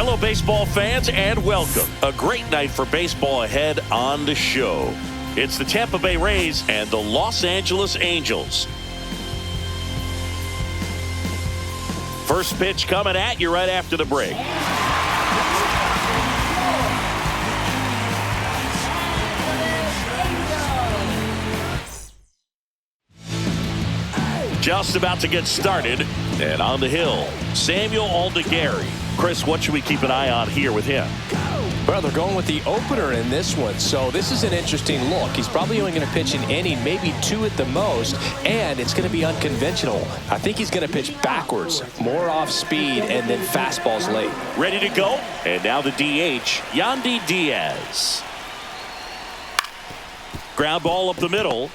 Hello, baseball fans, and welcome. A great night for baseball ahead on the show. It's the Tampa Bay Rays and the Los Angeles Angels. First pitch coming at you right after the break. Just about to get started, and on the hill, Samuel Aldegari. Chris, what should we keep an eye on here with him? Well, they're going with the opener in this one, so this is an interesting look. He's probably only going to pitch an inning, maybe two at the most, and it's going to be unconventional. I think he's going to pitch backwards, more off speed, and then fastballs late. Ready to go? And now the DH, Yandy Diaz. Ground ball up the middle.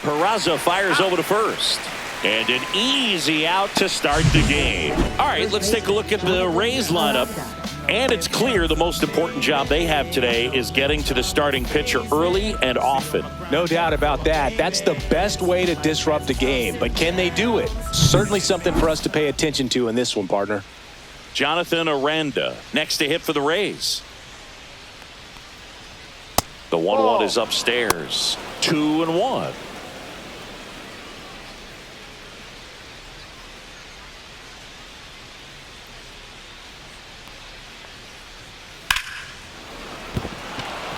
Peraza fires over to first. And an easy out to start the game. All right, let's take a look at the Rays lineup. And it's clear the most important job they have today is getting to the starting pitcher early and often. No doubt about that. That's the best way to disrupt a game. But can they do it? Certainly something for us to pay attention to in this one, partner. Jonathan Aranda next to hit for the Rays. The 1-1 is upstairs. 2-1.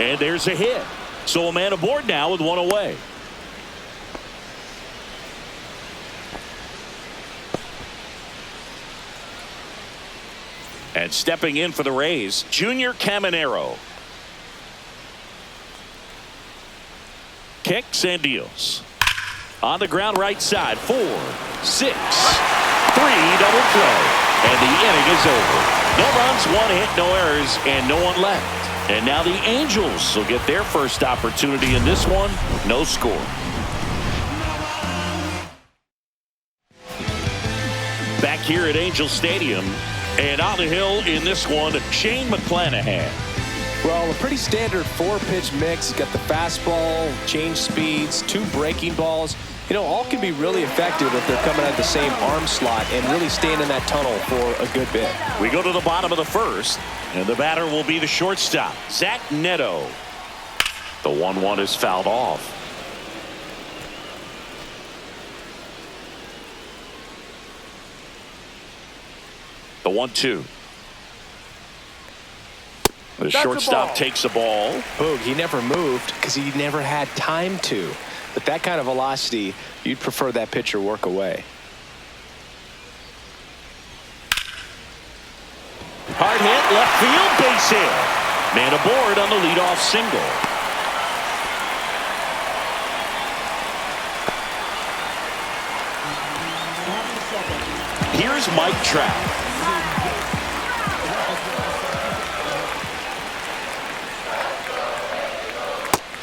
And there's a hit. So a man aboard now with one away. And stepping in for the Rays, Junior Caminero. Kicks and deals. On the ground right side, 4, 6, 3 double play. And the inning is over. No runs, 1 hit, no errors, and no one left. And now the Angels will get their first opportunity in this one. No score. Back here at Angel Stadium. And on the hill in this one, Shane McClanahan. Well, a pretty standard 4-pitch mix. He's got the fastball, change speeds, 2 breaking balls. You know, all can be really effective if they're coming at the same arm slot and really staying in that tunnel for a good bit. We go to the bottom of the first, and the batter will be the shortstop, Zach Neto. The 1-1 is fouled off. The 1-2. The shortstop takes the ball. Boog, he never moved because he never had time to. But that kind of velocity, you'd prefer that pitcher work away. Hard hit, left field, base hit. Man aboard on the leadoff single. Here's Mike Trout.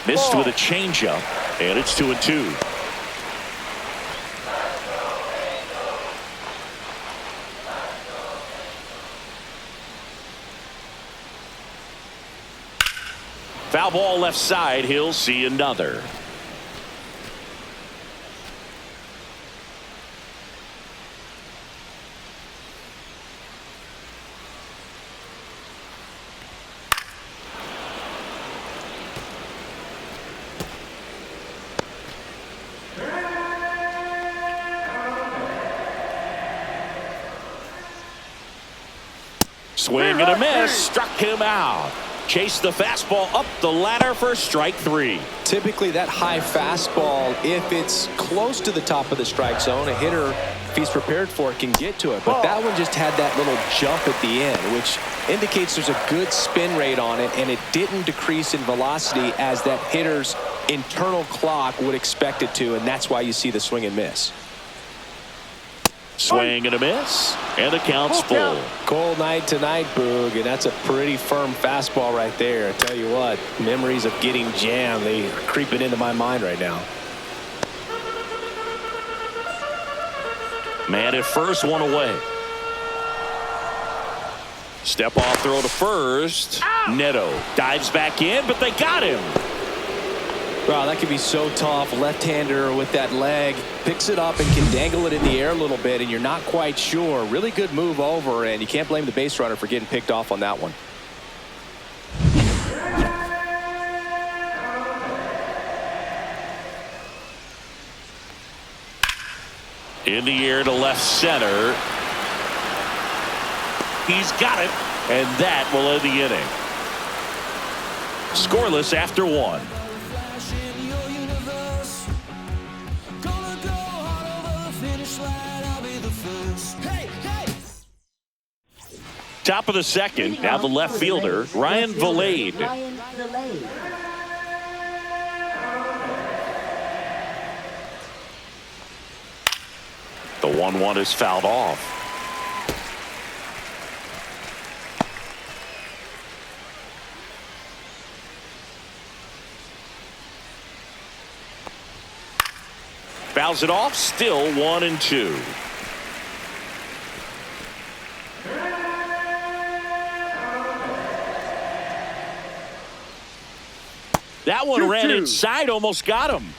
Missed with a changeup, and it's 2-2. Foul ball left side. He'll see another. Swing and a miss. Struck him out. Chased the fastball up the ladder for strike 3. Typically that high fastball, if it's close to the top of the strike zone, a hitter, if he's prepared for it, can get to it. But that one just had that little jump at the end, which indicates there's a good spin rate on it, and it didn't decrease in velocity as that hitter's internal clock would expect it to, and that's why you see the swing and miss. Swing and a miss, and the count's full. Cold night tonight, Boog, and that's a pretty firm fastball right there. I tell you what, memories of getting jammed, they are creeping into my mind right now. Man at first, one away. Step off throw to first. Neto dives back in, but they got him. Wow, that could be so tough. Left-hander with that leg. Picks it up and can dangle it in the air a little bit, and you're not quite sure. Really good move over, and you can't blame the base runner for getting picked off on that one. In the air to left center. He's got it, and that will end the inning. Scoreless after one. Top of the second, now the left fielder, Ryan Valade. The 1-1 is fouled off. Fouls it off, still 1-2. That one ran inside, almost got him.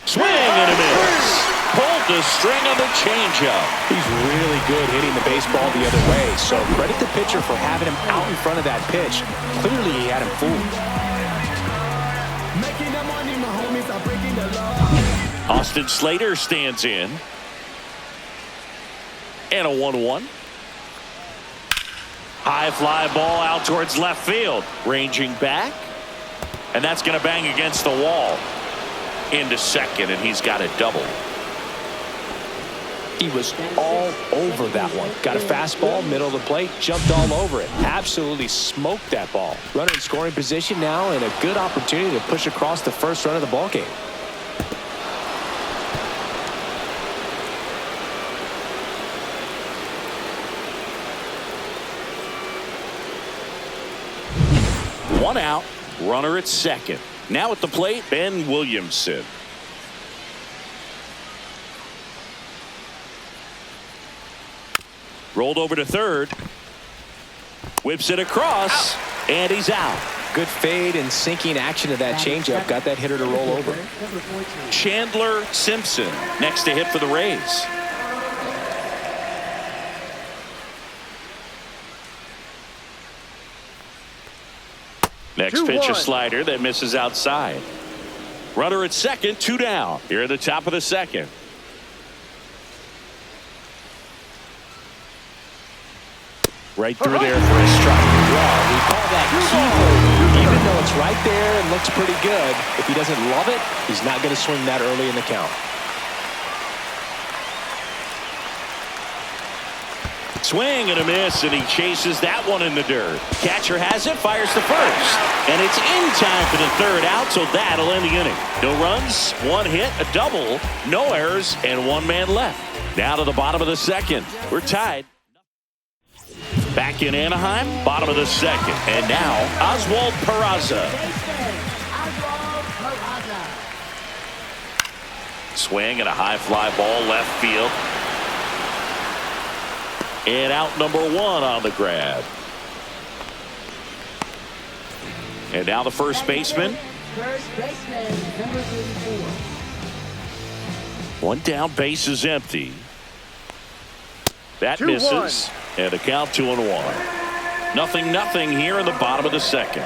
Swing and a miss. Pulled the string on the changeup. He's really good hitting the baseball the other way, so credit the pitcher for having him out in front of that pitch. Clearly he had him fooled. Austin Slater stands in. And a 1-1. High fly ball out towards left field. Ranging back. And that's going to bang against the wall. Into second, and he's got it double. He was all over that one. Got a fastball, middle of the plate, jumped all over it. Absolutely smoked that ball. Runner in scoring position now, and a good opportunity to push across the first run of the ballgame. One out, runner at second. Now at the plate, Ben Williamson. Rolled over to third. Whips it across, and he's out. Good fade and sinking action of that changeup. Got that hitter to roll over. Chandler Simpson next to hit for the Rays. Next pitch, a slider that misses outside. Runner at second, 2 down. Here at the top of the second. Right through there for a strike. Well, we call that keyhole. Even though it's right there and looks pretty good, if he doesn't love it, he's not going to swing that early in the count. Swing and a miss, and he chases that one in the dirt. Catcher has it, fires to first. And it's in time for the third out, so that'll end the inning. No runs, 1 hit, a double, no errors, and 1 man left. Now to the bottom of the second. We're tied. Back in Anaheim, bottom of the second. And now, Oswald Peraza. Swing and a high fly ball left field. And out number 1 on the grab. And now the first baseman. Number 34. 1 down, base is empty. That misses. And a count 2-1. 0-0 here in the bottom of the second.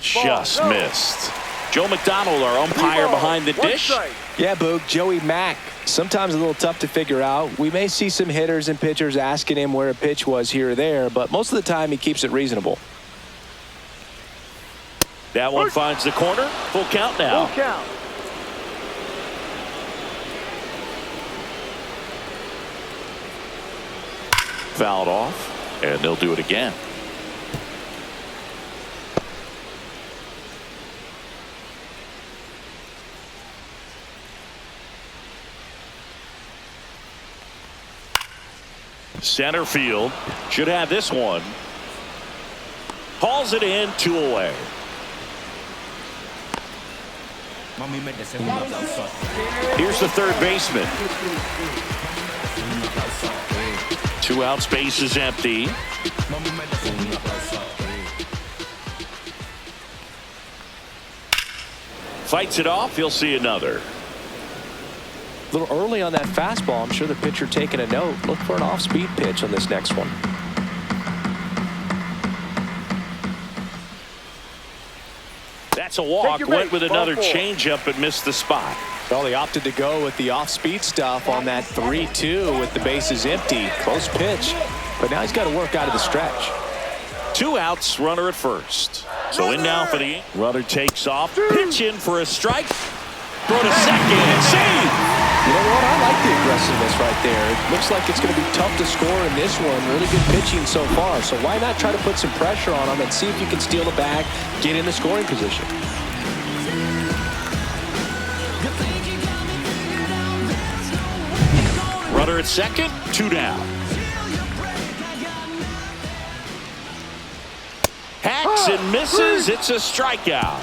Just missed. Joe McDonald, our umpire behind the dish. Yeah, Boog, Joey Mack. Sometimes a little tough to figure out. We may see some hitters and pitchers asking him where a pitch was here or there, but most of the time he keeps it reasonable. That one finds the corner. Full count now. Full count. Fouled off, and they'll do it again. Center field should have this one. Hauls it in, 2 away. Here's the third baseman. 2 outs, base is empty. Fights it off. He'll see another. A little early on that fastball. I'm sure the pitcher taking a note. Look for an off-speed pitch on this next one. That's a walk. Went with another changeup and missed the spot. Well, he opted to go with the off-speed stuff on that 3-2 with the bases empty. Close pitch, but now he's got to work out of the stretch. 2 outs, runner at first. So in now for the runner takes off. Pitch in for a strike. Throw to second and save. You know what? I like the aggressiveness right there. It looks like it's going to be tough to score in this one. Really good pitching so far. So why not try to put some pressure on him and see if you can steal the bag, get in the scoring position. Runner at second, 2 down. Hacks and misses. It's a strikeout.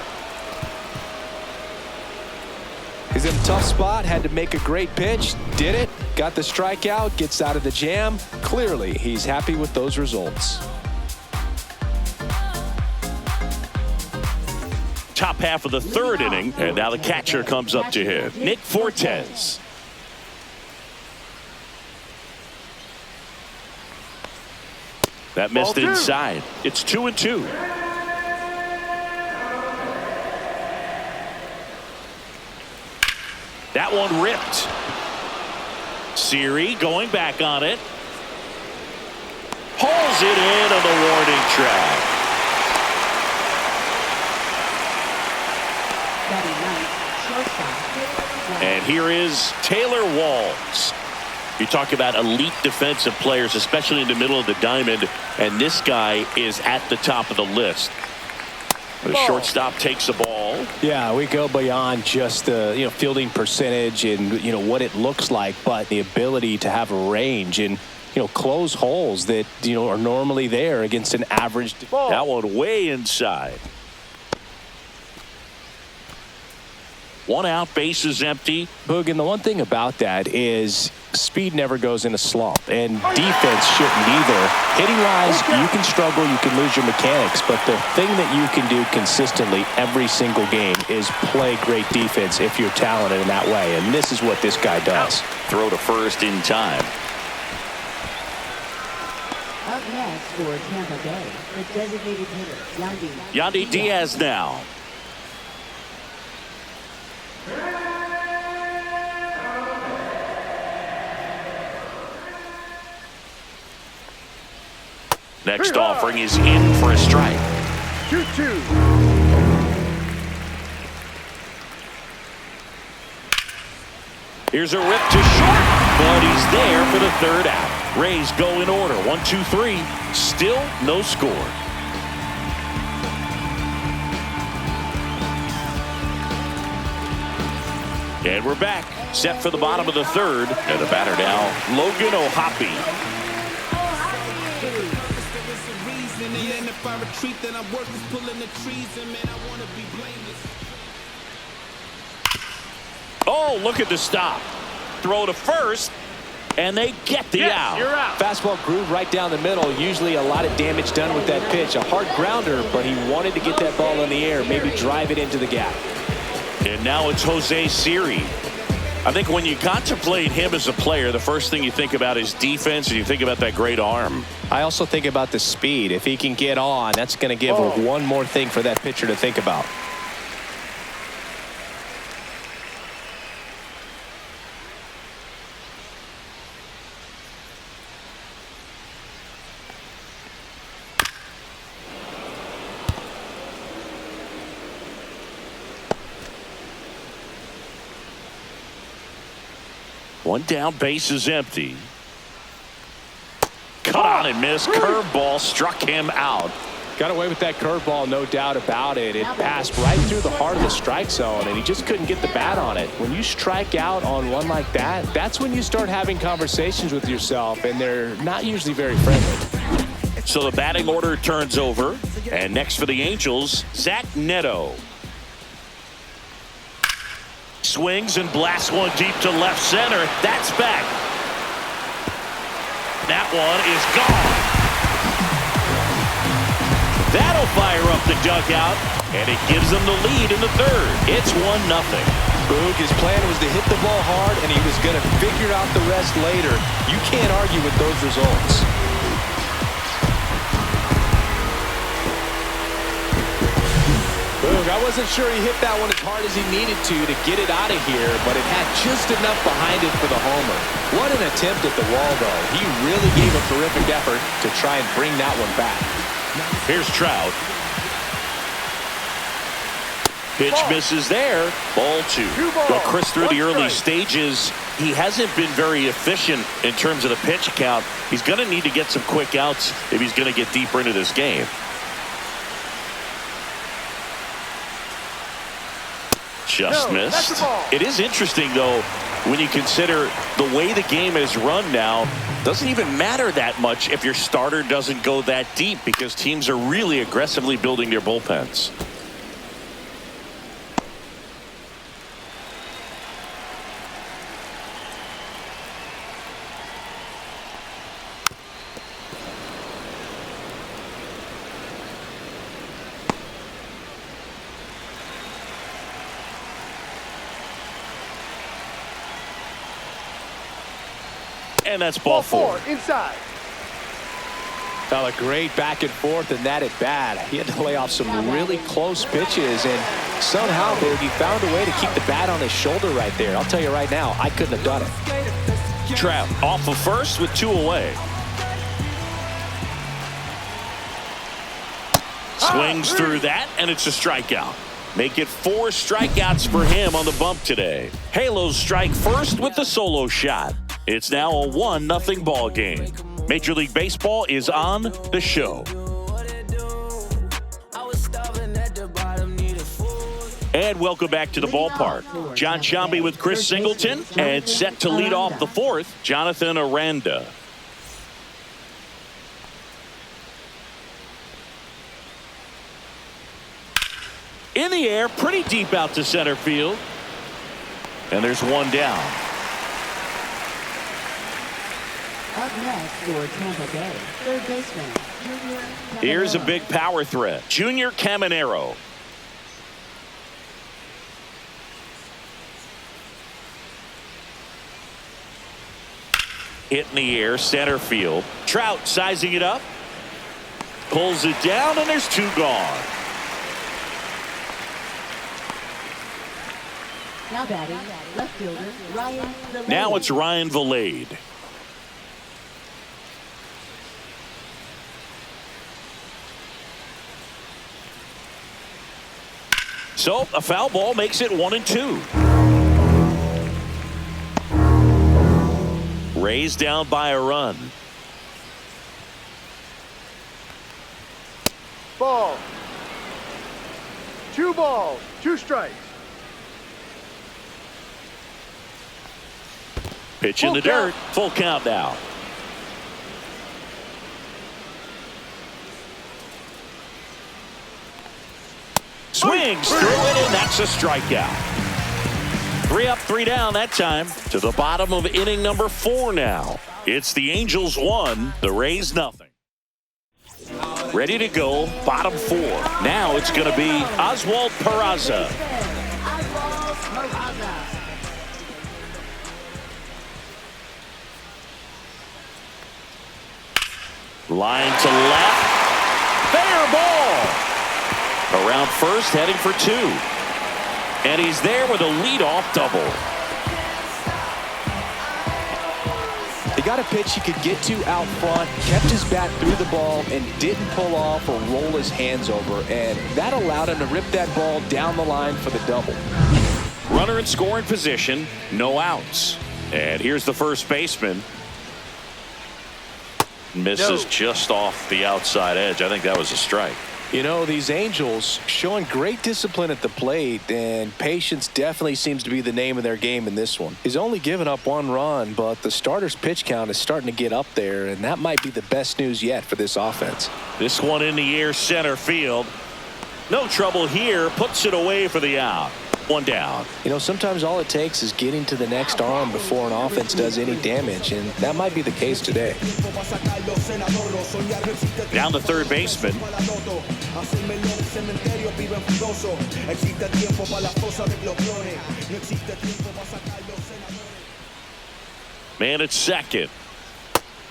He's in a tough spot, had to make a great pitch, did it, got the strikeout, gets out of the jam. Clearly, he's happy with those results. Top half of the third inning, and now the catcher comes up to him. Nick Fortes. That missed inside. It's 2-2. That one ripped. Siri going back on it. Pulls it in on the warning track. And here is Taylor Walls. You talk about elite defensive players, especially in the middle of the diamond, and this guy is at the top of the list. The shortstop takes the ball. Yeah, we go beyond just the fielding percentage and what it looks like, but the ability to have a range and close holes that are normally there against an average ball. That one way inside. 1 out, base is empty. Boog, and the one thing about that is speed never goes in a slump, and defense shouldn't either. Hitting-wise, you can struggle, you can lose your mechanics, but the thing that you can do consistently every single game is play great defense if you're talented in that way, and this is what this guy does. Throw to first in time. Up next for Tampa Bay, the designated hitter, Yandy Diaz now. Next offering is in for a strike. 2-2. Here's a rip to short, but he's there for the third out. Rays go in order. 1-2-3. Still no score. And we're back. Set for the bottom of the third. And the batter now, Logan O'Hoppe. Oh, look at the stop. Throw to first, and they get the out. You're out. Fastball groove right down the middle. Usually a lot of damage done with that pitch. A hard grounder, but he wanted to get that ball in the air, maybe drive it into the gap. And now it's Jose Siri. I think when you contemplate him as a player, the first thing you think about is defense, and you think about that great arm. I also think about the speed. If he can get on, that's going to give one more thing for that pitcher to think about. One down, base is empty. Cut on and missed. Curveball struck him out. Got away with that curveball, no doubt about it. It passed right through the heart of the strike zone, and he just couldn't get the bat on it. When you strike out on one like that, that's when you start having conversations with yourself, and they're not usually very friendly. So the batting order turns over, and next for the Angels, Zach Neto. Swings and blasts one deep to left center. That's back. That one is gone. That'll fire up the dugout, and it gives them the lead in the third. It's 1-0. Boog, his plan was to hit the ball hard, and he was going to figure out the rest later. You can't argue with those results. Boog, I wasn't sure he hit that one as hard as he needed to get it out of here, but it had just enough behind it for the homer. What an attempt at the wall, though. He really gave a terrific effort to try and bring that one back. Here's Trout. Pitch misses there. Ball 2. Well, Chris, through the early stages, he hasn't been very efficient in terms of the pitch count. He's going to need to get some quick outs if he's going to get deeper into this game. Just missed. It is interesting, though, when you consider the way the game is run now. Doesn't even matter that much if your starter doesn't go that deep, because teams are really aggressively building their bullpens. And that's ball 4. Inside. Well, a great back and forth in that at bat. He had to lay off some really close pitches, and somehow, Boog, he found a way to keep the bat on his shoulder right there. I'll tell you right now, I couldn't have done it. Trout off of first with 2 away. Swings through that, and it's a strikeout. Make it 4 strikeouts for him on the bump today. Halos strike first with the solo shot. It's now a 1-0 ball game. Major League Baseball is on the show. And welcome back to the ballpark. John Shambi with Chris Singleton, and set to lead off the 4th, Jonathan Aranda. In the air, pretty deep out to center field. And there's one down. Up next for Tampa Bay, third baseman, Junior Caminero. Here's a big power threat, Junior Caminero. Hit in the air, center field. Trout sizing it up. Pulls it down, and there's 2 gone. Now batting, left fielder, Ryan Valade. Now it's Ryan Valade. So a foul ball makes it 1-2. Raised down by a run. Ball. 2 balls, 2 strikes. Pitch in the dirt. Full count now. Swings through it, and that's a strikeout. 3 up, 3 down that time. To the bottom of inning number 4 now. It's the Angels 1, the Rays 0. Ready to go, bottom 4. Now it's going to be Oswald Peraza. Line to left. Fair ball. Around first, heading for 2. And he's there with a leadoff double. He got a pitch he could get to out front, kept his bat through the ball, and didn't pull off or roll his hands over. And that allowed him to rip that ball down the line for the double. Runner in scoring position, no outs. And here's the first baseman. Misses just off the outside edge. I think that was a strike. You know, these Angels showing great discipline at the plate, and patience definitely seems to be the name of their game in this one. He's only given up 1 run, but the starter's pitch count is starting to get up there, and that might be the best news yet for this offense. This one in the air, center field. No trouble here. Puts it away for the out. One down. You know, sometimes all it takes is getting to the next arm before an offense does any damage, and that might be the case today. Down the third baseman. Man at second.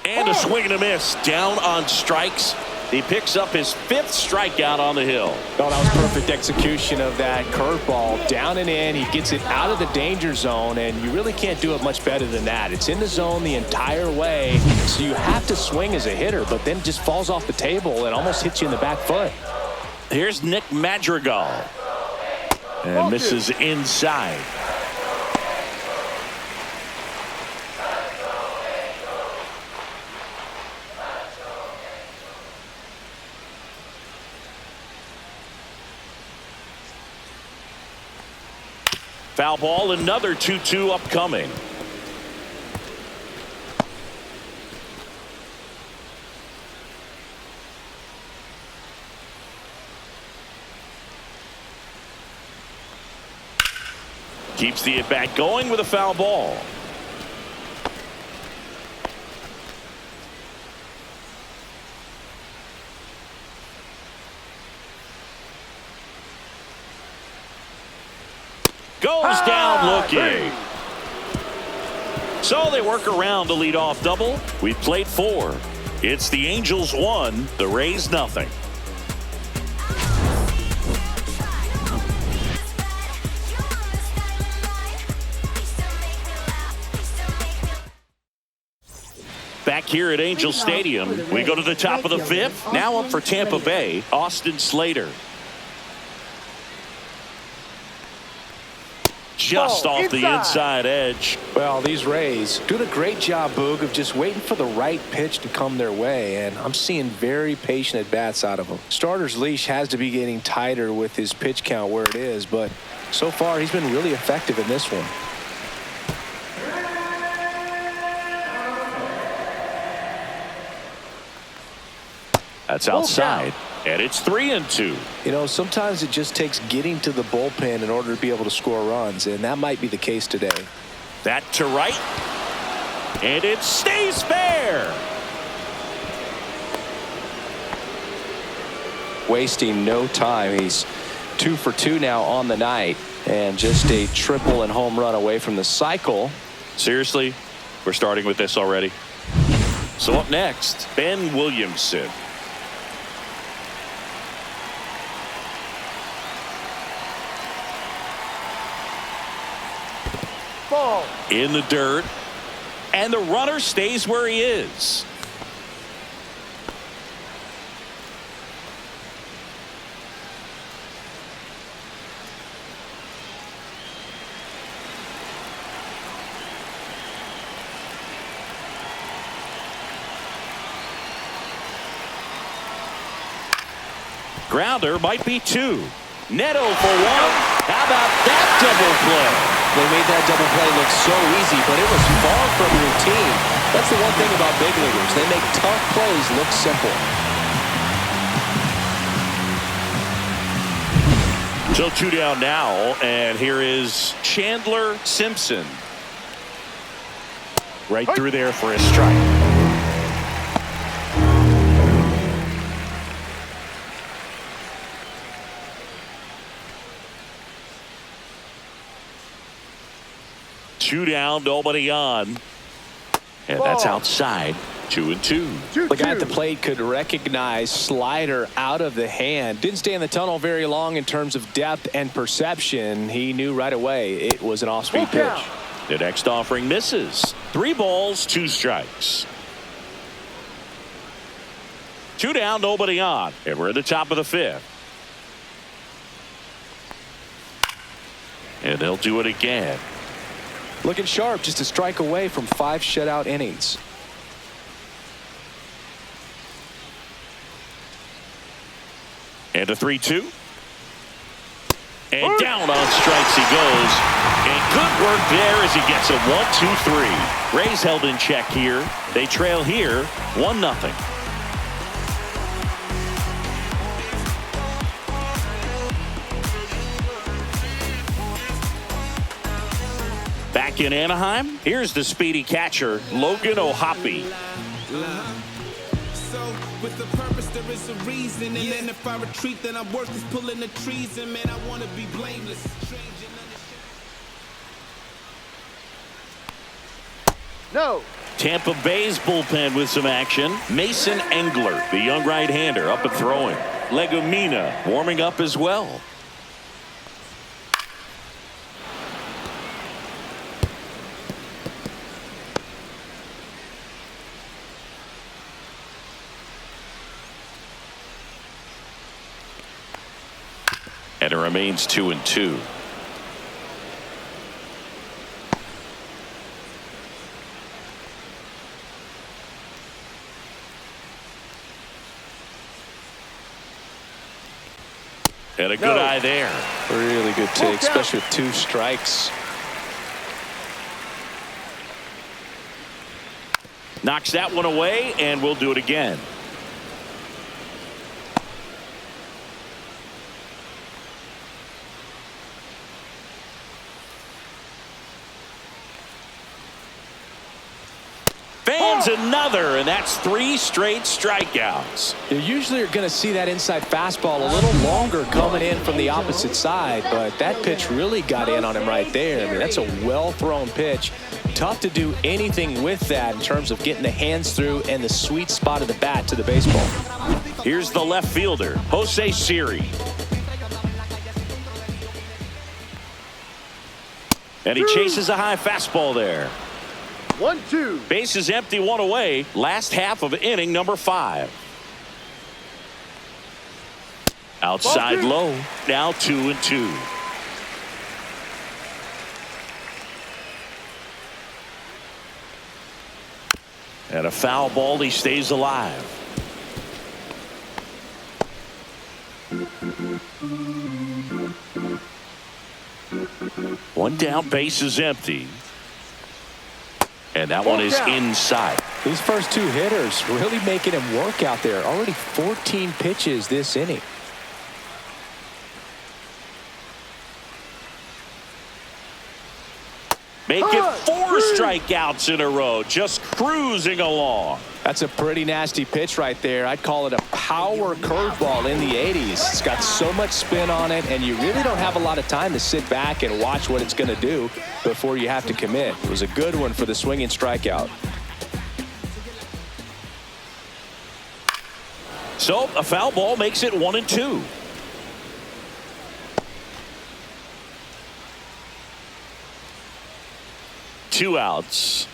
And a swing and a miss. Down on strikes. He picks up his 5th strikeout on the hill. Oh, that was perfect execution of that curveball. Down and in. He gets it out of the danger zone, and you really can't do it much better than that. It's in the zone the entire way, so you have to swing as a hitter, but then it just falls off the table and almost hits you in the back foot. Here's Nick Madrigal. And misses inside. Foul ball, another 2-2 upcoming. Keeps the at-bat going with a foul ball. Goes down looking. So they work around the leadoff double. We've played 4. It's the Angels 1, the Rays nothing. Back here at Angel Stadium, we go to the top of the 5th. Now up for Tampa Bay, Austin Slater. Just off the inside edge. Well, these Rays doing a great job, Boog, of just waiting for the right pitch to come their way, and I'm seeing very patient at-bats out of them. Starter's leash has to be getting tighter with his pitch count where it is, but so far he's been really effective in this one. That's outside, and it's 3-2. You know, sometimes it just takes getting to the bullpen in order to be able to score runs, and that might be the case today. That to right, and it stays fair. Wasting no time. He's 2 for 2 now on the night, and just a triple and home run away from the cycle. Seriously, we're starting with this already. So up next, Ben Williamson. Ball. In the dirt, and the runner stays where he is. Grounder might be 2. Neto for 1. How about that double play? They made that double play look so easy, but it was far from routine. That's the one thing about big leaguers. They make tough plays look simple. So 2 down now, and here is Chandler Simpson. Right through there for a strike. Two down, nobody on. And that's outside. 2-2. The guy at the plate could recognize slider out of the hand. Didn't stay in the tunnel very long in terms of depth and perception. He knew right away it was an off-speed pitch. The next offering misses. 3 balls, 2 strikes. 2 down, nobody on. And we're at the top of the 5th. And they'll do it again. Looking sharp, just a strike away from 5 shutout innings. And a 3-2. And down on strikes he goes. And good work there as he gets a 1-2-3. Rays held in check here. They trail here 1-0. Back in Anaheim, here's the speedy catcher, Logan O'Hoppe. So with the purpose there is a reason, and then if I retreat then I'm worth is pulling the trees, and man I want to be blameless. No. Tampa Bay's bullpen with some action. Mason Engler, the young right-hander, up and throwing. Legumina warming up as well. And it remains 2-2. And a good eye there. Really good take, especially with 2 strikes. Knocks that one away, and we'll do it again. Fans another, and that's 3 straight strikeouts. You usually are going to see that inside fastball a little longer coming in from the opposite side, but that pitch really got in on him right there. I mean, that's a well-thrown pitch. Tough to do anything with that in terms of getting the hands through and the sweet spot of the bat to the baseball. Here's the left fielder, Jose Siri. And he chases a high fastball there. 1-2. Base is empty, 1 away. Last half of inning number 5. Outside low. Now 2-2. And a foul ball. He stays alive. One down, base is empty. And that one is inside. These first 2 hitters really making him work out there. Already 14 pitches this inning. Make it 4 strikeouts in a row. Just cruising along. That's a pretty nasty pitch right there. I'd call it a power curveball in the 80s. It's got so much spin on it, and you really don't have a lot of time to sit back and watch what it's going to do before you have to commit. It was a good one for the swinging strikeout. So a foul ball makes it 1-2. Two outs.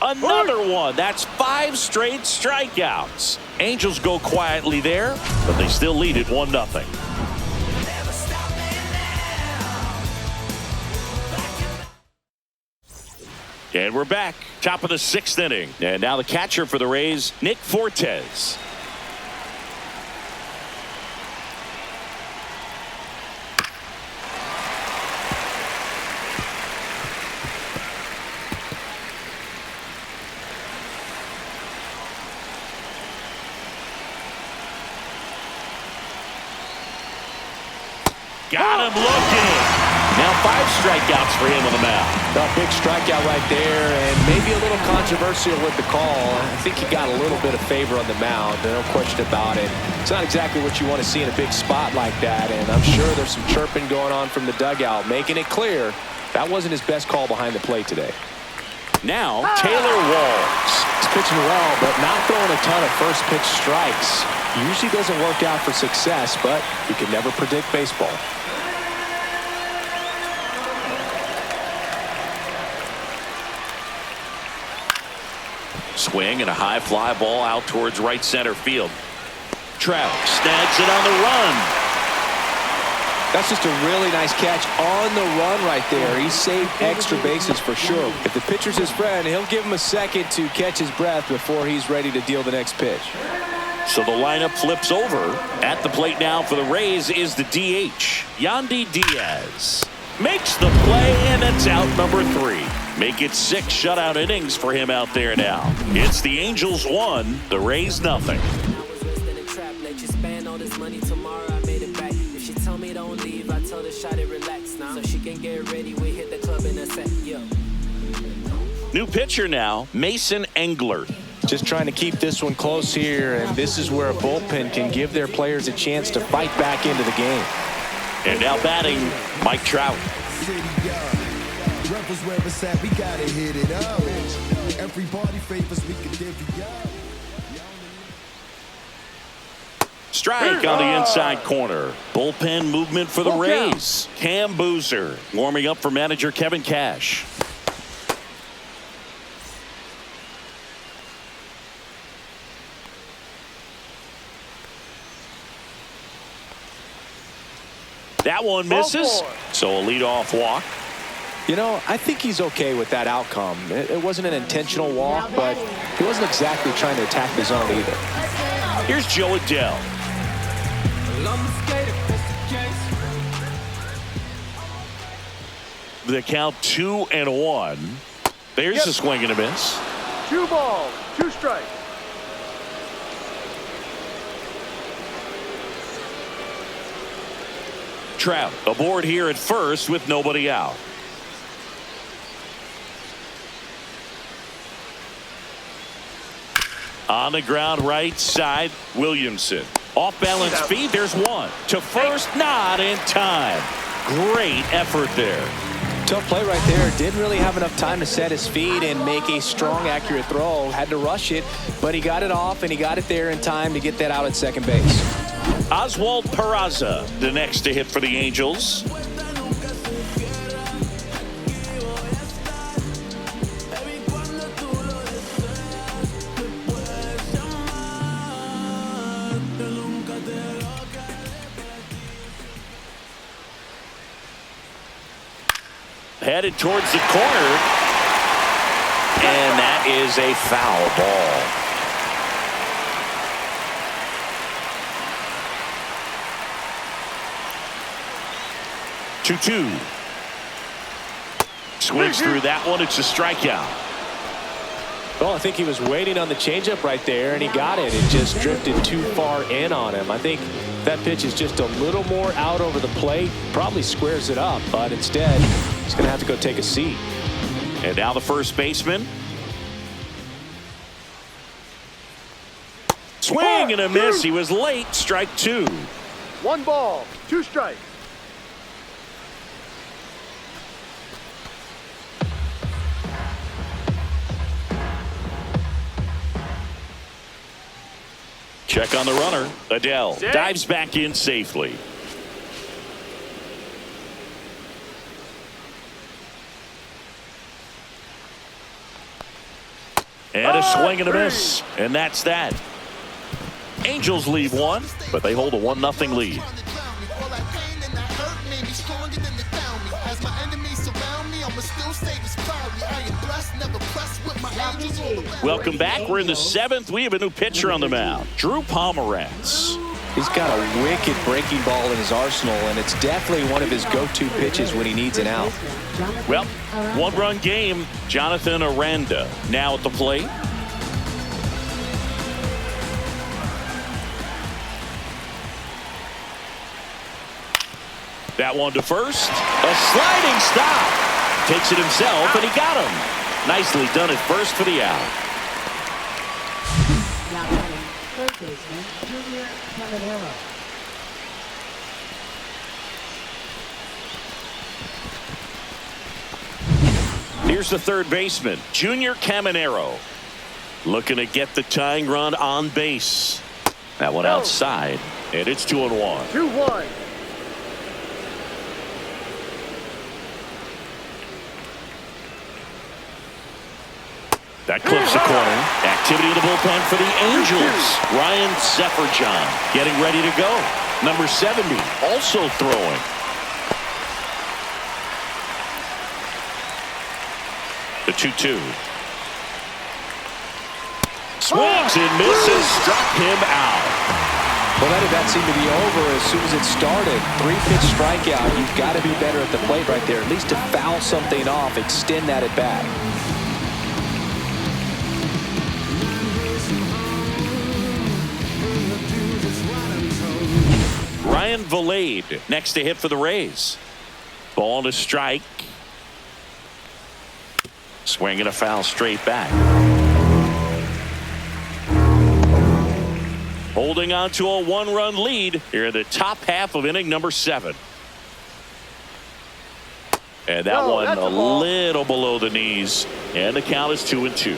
Another one. That's 5 straight strikeouts. Angels go quietly there, but they still lead it 1-0. And we're back. Top of the 6th inning. And now the catcher for the Rays, Nick Fortes. Got him looking. Now 5 strikeouts for him on the mound. A big strikeout right there, and maybe a little controversial with the call. I think he got a little bit of favor on the mound, no question about it. It's not exactly what you want to see in a big spot like that, and I'm sure there's some chirping going on from the dugout, making it clear that wasn't his best call behind the plate today. Now Taylor Walls. He's pitching well, but not throwing a ton of first pitch strikes. Usually doesn't work out for success, but you can never predict baseball. Swing and a high fly ball out towards right center field. Trout snags it on the run. That's just a really nice catch on the run right there. He saved extra bases for sure. If the pitcher's his friend, he'll give him a second to catch his breath before he's ready to deal the next pitch. So the lineup flips over. At the plate now for the Rays is the DH, Yandy Diaz. Makes the play, and that's out number 3. Make it 6 shutout innings for him out there now. It's the Angels 1, the Rays nothing. Let you spend all this money tomorrow. I made it back. If she tell me don't leave, I tell told her shawty relax now, so she can get ready. We hit the club in a sec, yo. New pitcher now, Mason Engler. Just trying to keep this one close here, and this is where a bullpen can give their players a chance to fight back into the game. And now batting, Mike Trout. Rebels where it's at, we gotta hit it up. Everybody favors, we can divvy up. Strike on the inside corner. Bullpen movement for the Rays. Cam Boozer warming up for manager Kevin Cash. That one misses. So a leadoff walk. You know, I think he's okay with that outcome. It wasn't an intentional walk, but he wasn't exactly trying to attack the zone either. Here's Joe Adele. The count 2-1. There's a swing and a miss. 2 balls, 2 strikes. Trout aboard here at first with nobody out. On the ground right side, Williamson. Off balance feed, there's one. To first, not in time. Great effort there. Tough play right there. Didn't really have enough time to set his feet and make a strong, accurate throw. Had to rush it, but he got it off and he got it there in time to get that out at second base. Oswald Peraza, the next to hit for the Angels. Headed towards the corner. And that is a foul ball. Two. Swings through that one. It's a strikeout. Well, I think he was waiting on the changeup right there, and he got it. It just drifted too far in on him. I think that pitch is just a little more out over the plate. Probably squares it up, but instead, he's going to have to go take a seat. And now the first baseman. Swing and a miss. He was late. Strike 2. 1 ball, 2 strikes. Check on the runner. Adele dives back in safely. And a swing and a miss. And that's that. Angels leave one, but they hold a 1-0 lead. Welcome back. We're in the 7th. We have a new pitcher on the mound, Drew Pomeranz. He's got a wicked breaking ball in his arsenal, and it's definitely one of his go-to pitches when he needs an out. Well, 1-run game. Jonathan Aranda now at the plate. That one to first. A sliding stop. Takes it himself, and he got him. Nicely done at first for the out. Now batting, third baseman, Junior Caminero. Here's the third baseman, Junior Caminero. Looking to get the tying run on base. That one outside, and it's 2-1. 2-1. That clips the corner. Activity in the bullpen for the Angels. Ryan Sefferjohn getting ready to go. Number 70 also throwing. The 2-2. Swings and misses. Struck him out. Well, that seemed to be over as soon as it started. 3-pitch strikeout. You've got to be better at the plate right there, at least to foul something off, extend that at bat. Ryan Brian Valade next to hit for the Rays. Ball to strike. Swing and a foul straight back. Holding on to a one-run lead here in the top half of inning number 7. And that one a little below the knees. And the count is 2-2.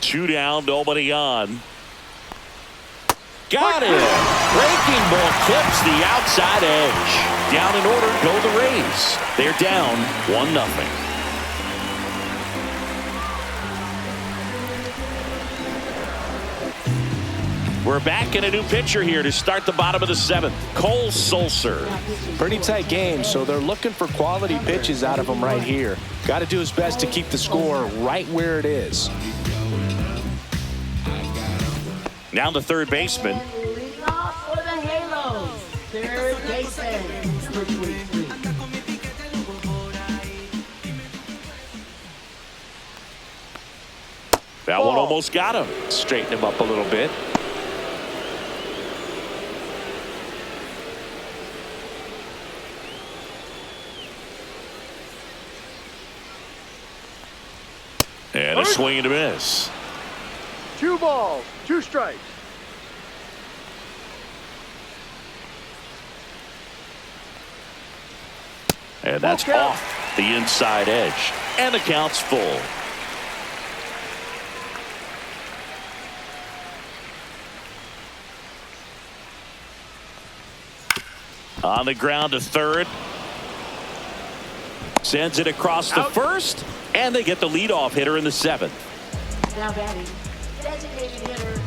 Two down, nobody on. Got it. Breaking ball clips the outside edge. Down in order go the Rays. They're down 1-0. We're back in a new pitcher here to start the bottom of the 7th. Cole Sulser. Pretty tight game, so they're looking for quality pitches out of him right here. Got to do his best to keep the score right where it is. Now the third baseman. Leading off for the Halos, third baseman, number 23. That one almost got him. Straighten him up a little bit. And a swing and a miss. 2 balls, 2 strikes. And that's off the inside edge. And the count's full. On the ground to third. Sends it across to first. And they get the leadoff hitter in the 7th. Now batting, designated hitter,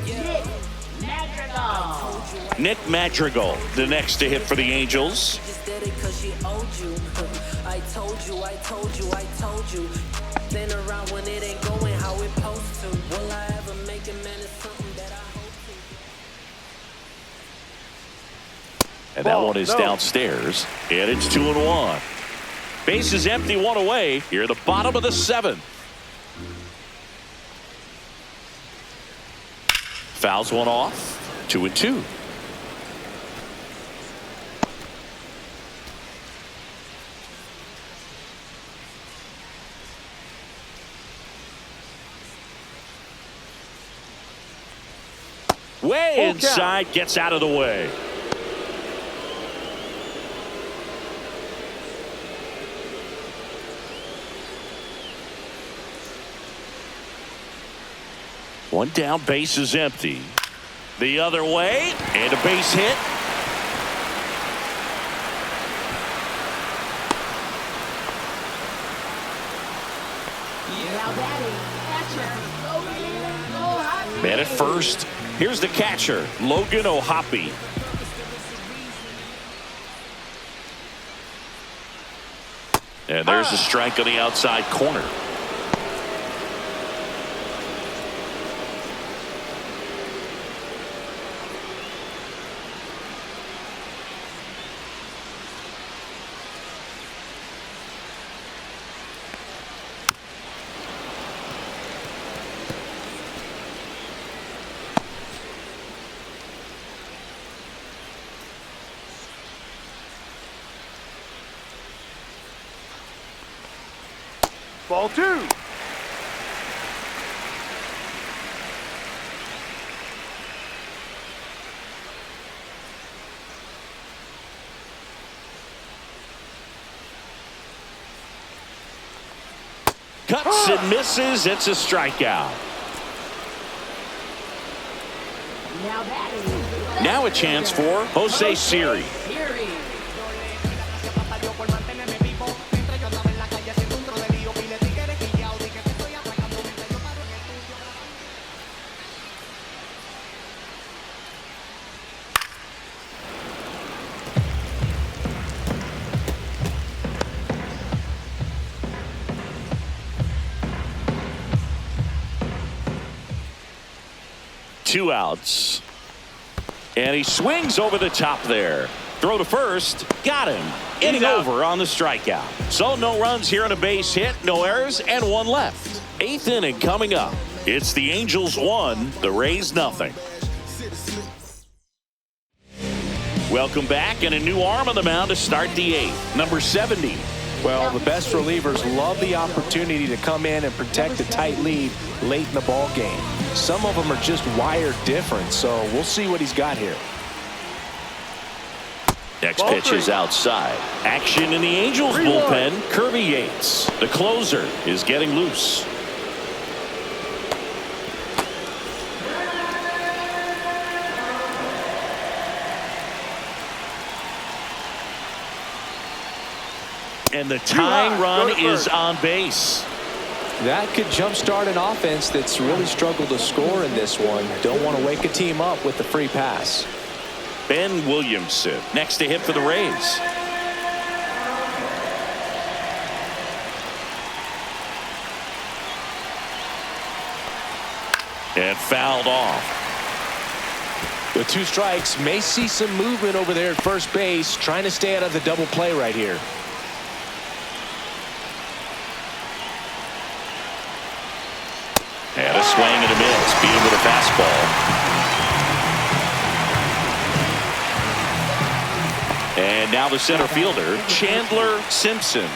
Nick Madrigal. Nick Madrigal, the next to hit for the Angels. I told you. Then around when it ain't going how it supposed to. Will I ever make it, man? It's something that I hope to. And that one is downstairs. And it's 2-1. Base is empty, one away. Here at the bottom of the 7th. Fouls one off. 2-2. Way inside, gets out of the way. One down, base is empty. The other way, and a base hit. Now batting, catcher, Logan O'Hoppe. Man at first. Here's the catcher, Logan O'Hoppe. And there's a strike on the outside corner. Ball 2. Cuts and misses. It's a strikeout. Now batting. Now a chance for Jose Siri. Two outs. And he swings over the top there. Throw to first. Got him. inning over on the strikeout. So no runs here on a base hit, no errors, and one left. 8th inning coming up. It's the Angels 1, the Rays nothing. Welcome back, and a new arm on the mound to start the 8th. Number 70. Well, the best relievers love the opportunity to come in and protect a tight lead late in the ball game. Some of them are just wired different, so we'll see what he's got here. Next pitch is outside. Action in the Angels bullpen. Kirby Yates, the closer, is getting loose. And the tying run is on base. That could jumpstart an offense that's really struggled to score in this one. Don't want to wake a team up with the free pass. Ben Williamson next to hit for the Rays. And fouled off. With 2 strikes, may see some movement over there at first base, trying to stay out of the double play right here. And a swing and a miss. Beat him with a fastball. And now the center fielder, Chandler Simpson.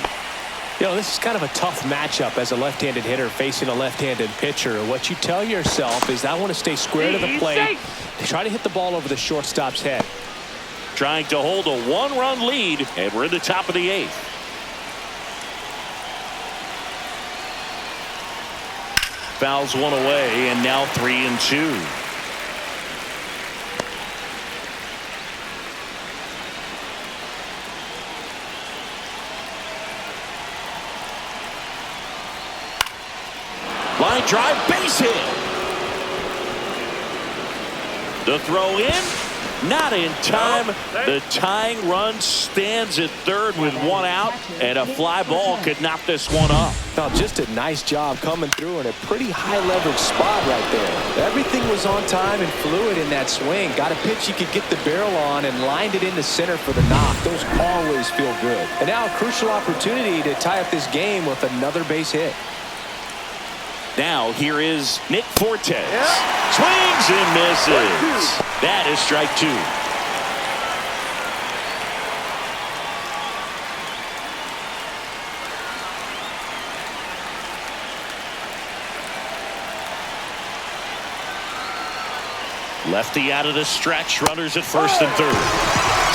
You know, this is kind of a tough matchup as a left-handed hitter facing a left-handed pitcher. What you tell yourself is, I want to stay square to the plate, try to hit the ball over the shortstop's head. Trying to hold a 1-run lead, and we're in the top of the 8th. Fouls one away, and now 3-2. Line drive, base hit. The throw in, not in time. The tying run stands at third with 1 out, and a fly ball could knock this one up. Now, just a nice job coming through in a pretty high leverage spot right there. Everything was on time and fluid in that swing. Got a pitch he could get the barrel on and lined it into center for the knock. Those always feel good. And now a crucial opportunity to tie up this game with another base hit. Now here is Nick Fortes. Swings and misses. That is strike 2. Lefty out of the stretch. Runners at first and third.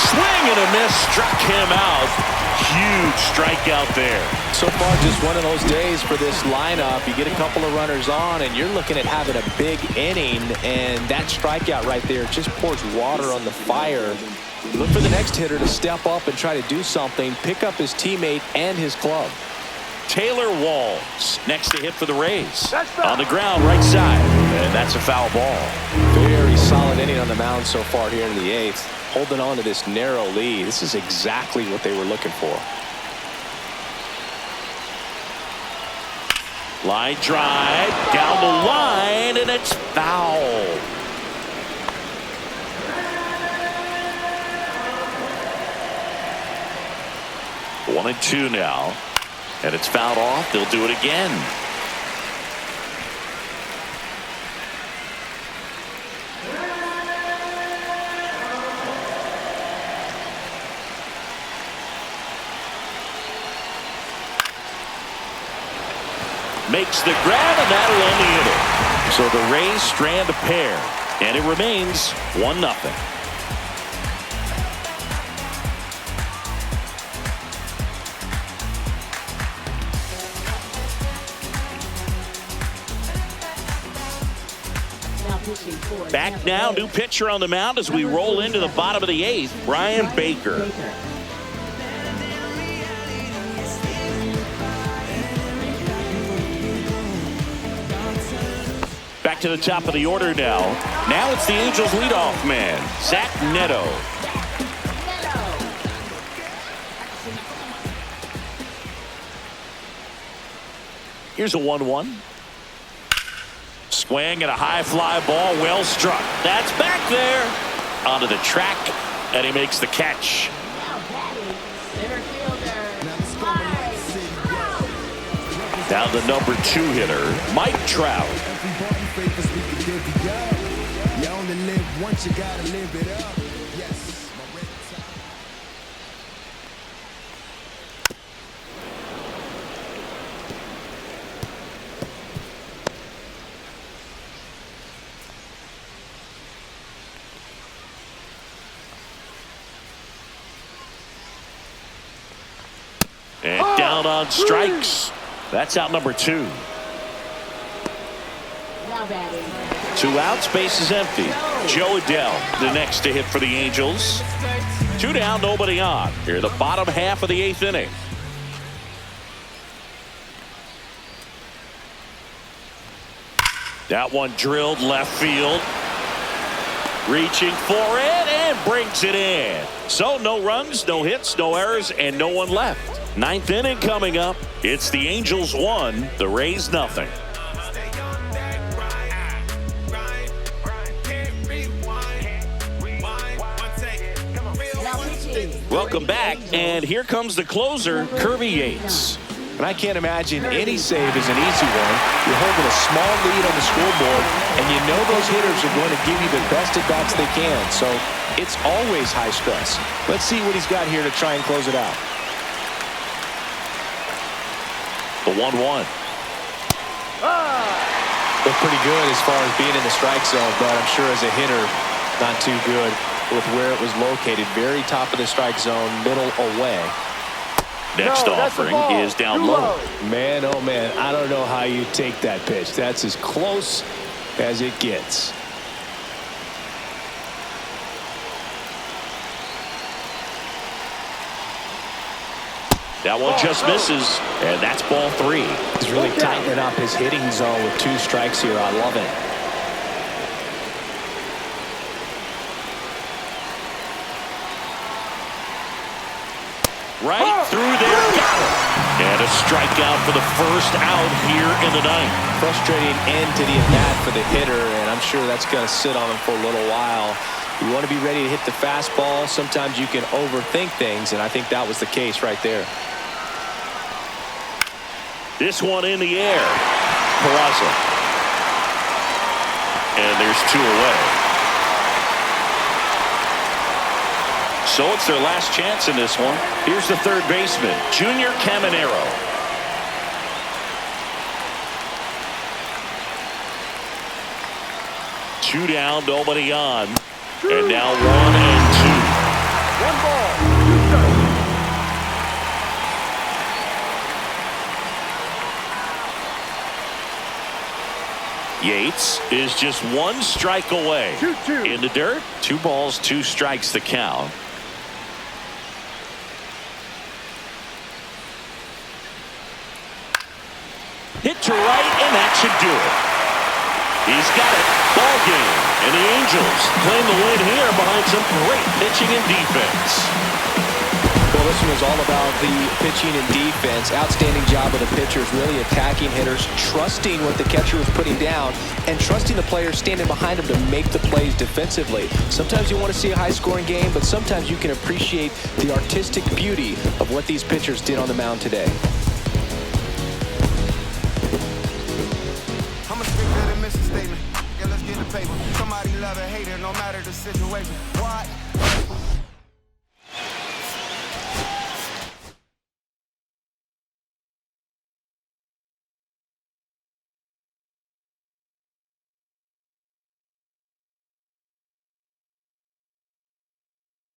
Swing and a miss. Struck him out. Huge strikeout there. So far, just one of those days for this lineup. You get a couple of runners on, and you're looking at having a big inning, and that strikeout right there just pours water on the fire. Look for the next hitter to step up and try to do something, pick up his teammate and his glove. Taylor Walls next to hit for the Rays. On the ground, right side, and that's a foul ball. Very solid inning on the mound so far here in the 8th. Holding on to this narrow lead. This is exactly what they were looking for. Line drive down the line, and it's foul. One and 2 now, and it's fouled off. They'll do it again. Makes the grab, and that'll end the inning. So the Rays strand a pair, and it remains 1-0. Back now, new pitcher on the mound as we roll into the bottom of the 8th, Brian Baker. Back to the top of the order now. Now it's the Angels leadoff man, Zach Neto. Here's a 1-1. Swing and a high fly ball, well struck. That's back there onto the track, and he makes the catch. Now batting, center Now the number 2 hitter, Mike Trout. Everybody favors we can divvy up. You only live once, you gotta live it up. Yes, my red tie. And down on strikes. That's out number 2. Now batting. 2 outs, base is empty. Joe Adele, the next to hit for the Angels. 2 down, nobody on. Here, the bottom half of the 8th inning. That one drilled left field. Reaching for it and brings it in. So no runs, no hits, no errors, and no one left. 9th inning coming up. It's the Angels 1, the Rays nothing. Welcome back, and here comes the closer, Kirby Yates. And I can't imagine any save is an easy one. You're holding a small lead on the scoreboard, and you know those hitters are going to give you the best at-bats they can. So it's always high stress. Let's see what he's got here to try and close it out. The 1-1. Looked pretty good as far as being in the strike zone, but I'm sure as a hitter, not too good with where it was located. Very top of the strike zone, middle away. Next No, that's the offering ball. is down Too low. Man, oh man, I don't know how you take that pitch. That's as close as it gets. That one just misses, and that's ball 3. He's really tightening up his hitting zone with 2 strikes here. I love it. Right through there, got it. And a strikeout for the first out here in the 9th. Frustrating end to the at-bat for the hitter, and I'm sure that's going to sit on him for a little while. You want to be ready to hit the fastball. Sometimes you can overthink things, and I think that was the case right there. This one in the air. Peraza. And there's 2 away. So it's their last chance in this one. Here's the third baseman, Junior Caminero. Two down, nobody on. And now 1 and 2. 1 ball, 2 strikes. Yates is just 1 strike away. 2-2. In the dirt, 2 balls, 2 strikes the count. Hit to right, and that should do it. He's got it. Ball game. And the Angels claim the win here behind some great pitching and defense. Well, this one was all about the pitching and defense. Outstanding job of the pitchers, really attacking hitters, trusting what the catcher was putting down, and trusting the players standing behind them to make the plays defensively. Sometimes you want to see a high-scoring game, but sometimes you can appreciate the artistic beauty of what these pitchers did on the mound today. I'm a stick to the mission statement. Yeah, let's get the paper. Somebody love it, hate it, no matter the situation. What?